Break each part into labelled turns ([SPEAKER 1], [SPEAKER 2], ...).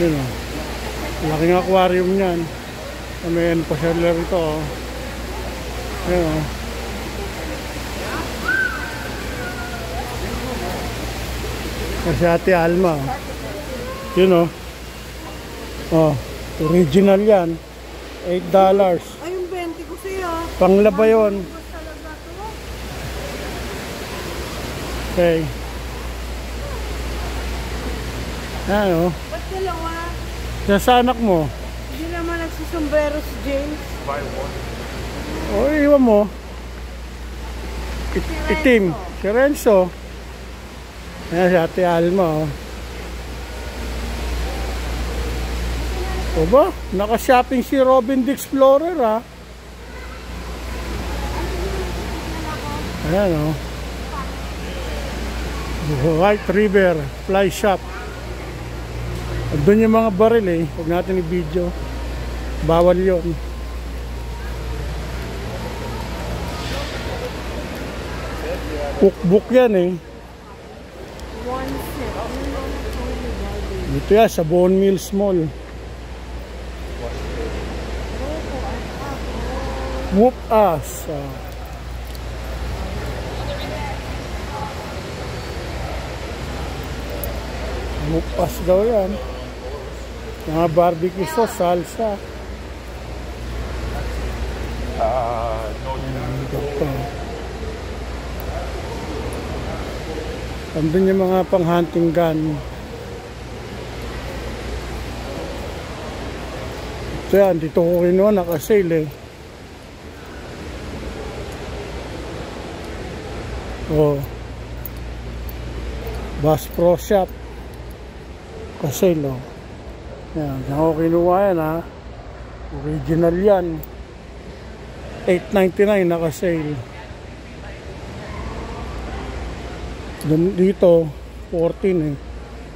[SPEAKER 1] Yun o. Laking aquarium yan. May ano pa siya rito o. Yun o. Kasi Ate Alma. Yun o. Oh, original yan. $8.
[SPEAKER 2] Ay, yung 20 ko sa'yo.
[SPEAKER 1] Panglaba yun. Okay. Ano?
[SPEAKER 2] Ba't dalawa?
[SPEAKER 1] Sa anak mo?
[SPEAKER 2] Hindi naman nagsusumbrero si James.
[SPEAKER 1] O, iwan mo. Itim. Si Renzo. Ayan si Ate Alma. O ba? Naka-shopping si Robin the Explorer ha. Ayan o. White River Fly Shop. Doon yung mga baril eh. Huwag natin i-video. Bawal yun. Cookbook yan eh.
[SPEAKER 2] One set.
[SPEAKER 1] Dito yan sa Bone Mills Mall. Whoop Ass. Whoop Ass daw yan. Mga barbecue sauce, salsa. Andun yung mga pang-hunting gun. Ito yan, dito ko kinuha, naka-sale eh. Oh. Bass Pro Shop. Ka-sale oh. Yan, diyan ko kinuha yan ha. Original yan. $8.99 naka-sale. Dito 14 eh.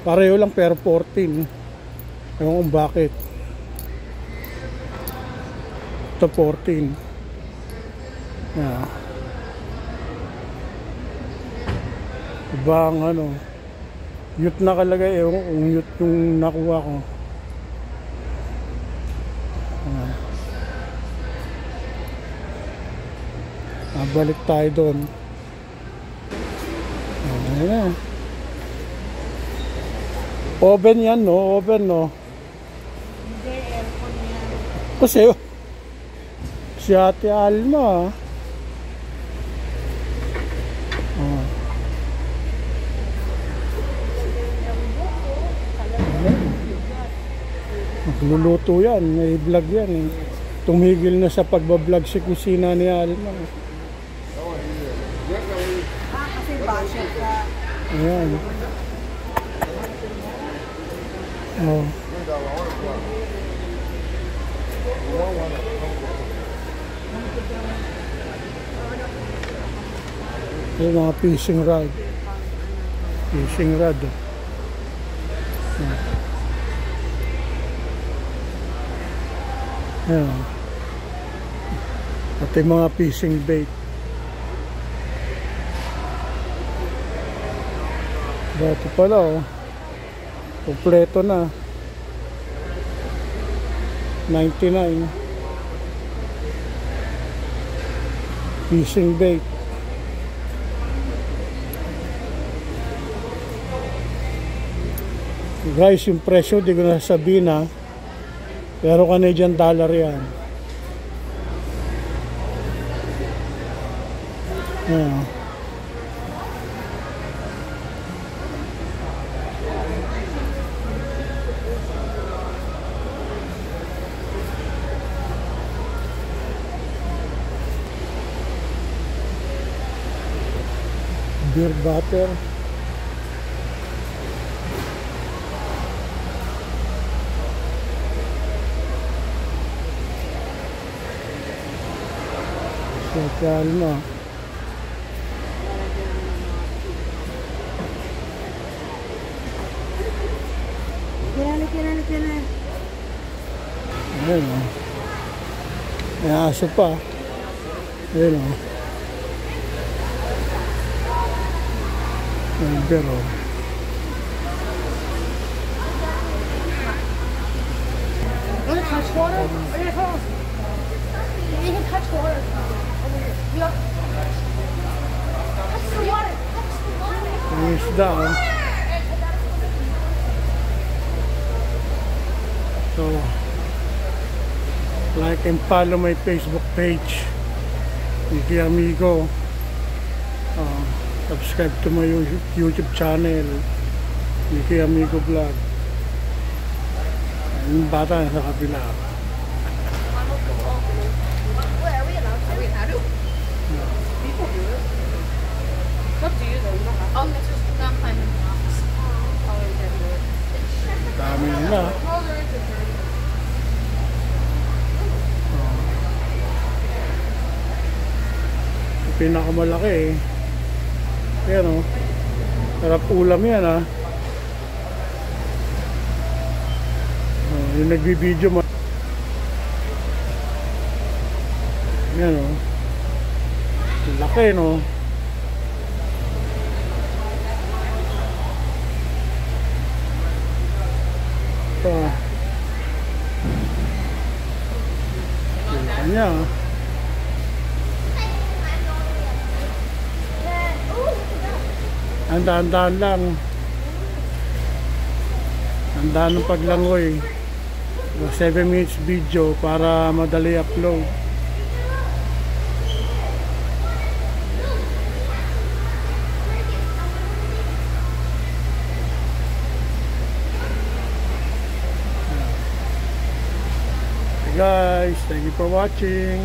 [SPEAKER 1] Pareho lang pero 14. Ewan kung bakit. Ito 14. Yeah. Iba ang ano. Mute nakalagay. Ewan kung mute yung nakuha ko. Balik tayo doon. Ayan. Oven yan, no? Oven, no?
[SPEAKER 2] Hindi, aircon yan.
[SPEAKER 1] Kasi, si Ate Alma, magluluto yan. May vlog yan, eh. Tumigil na sa pagbablog si kusina ni Alma.
[SPEAKER 2] Kasi basher ka.
[SPEAKER 1] Ayan. Oh. Yung mga fishing rod. Fishing rod. Ayan. At yung mga fishing bait. Ito pala oh. Kompleto na. 99. Fishing bait. Guys, yung presyo di ko na sabihin ha. Pero Canadian dollar yan. Ayan. Beer butter. Kalma.
[SPEAKER 2] Kailan.
[SPEAKER 1] Ayan o. May aso pa. Ayan o. Ayan o.
[SPEAKER 3] Water? Yeah, hold on. You can touch the water. Yeah. Touch the water. Touch the water.
[SPEAKER 1] Yung isda, oh. So, like and follow my Facebook page, Mickey Amigo. Subscribe to my YouTube channel, Mickey Amigo Vlog. Yung bata na sa kabila.
[SPEAKER 3] Wait, are we allowed to? Are we allowed to? People do it. It's up to you though. You don't have to. Oh, it's just not climbing blocks. Oh, you can do it.
[SPEAKER 1] Dami nila.
[SPEAKER 3] Oh, there is a bird.
[SPEAKER 1] Yung pinakamalaki eh. Ayan o. Sarap ulam yan ah. Yung nagbibideo mo. Ayan o. Laki no. Ito. Laki niya ah. Handaan-handaan lang. Handaan ng paglangoy. 7 minutes video para madali upload. Hey guys, thank you for watching.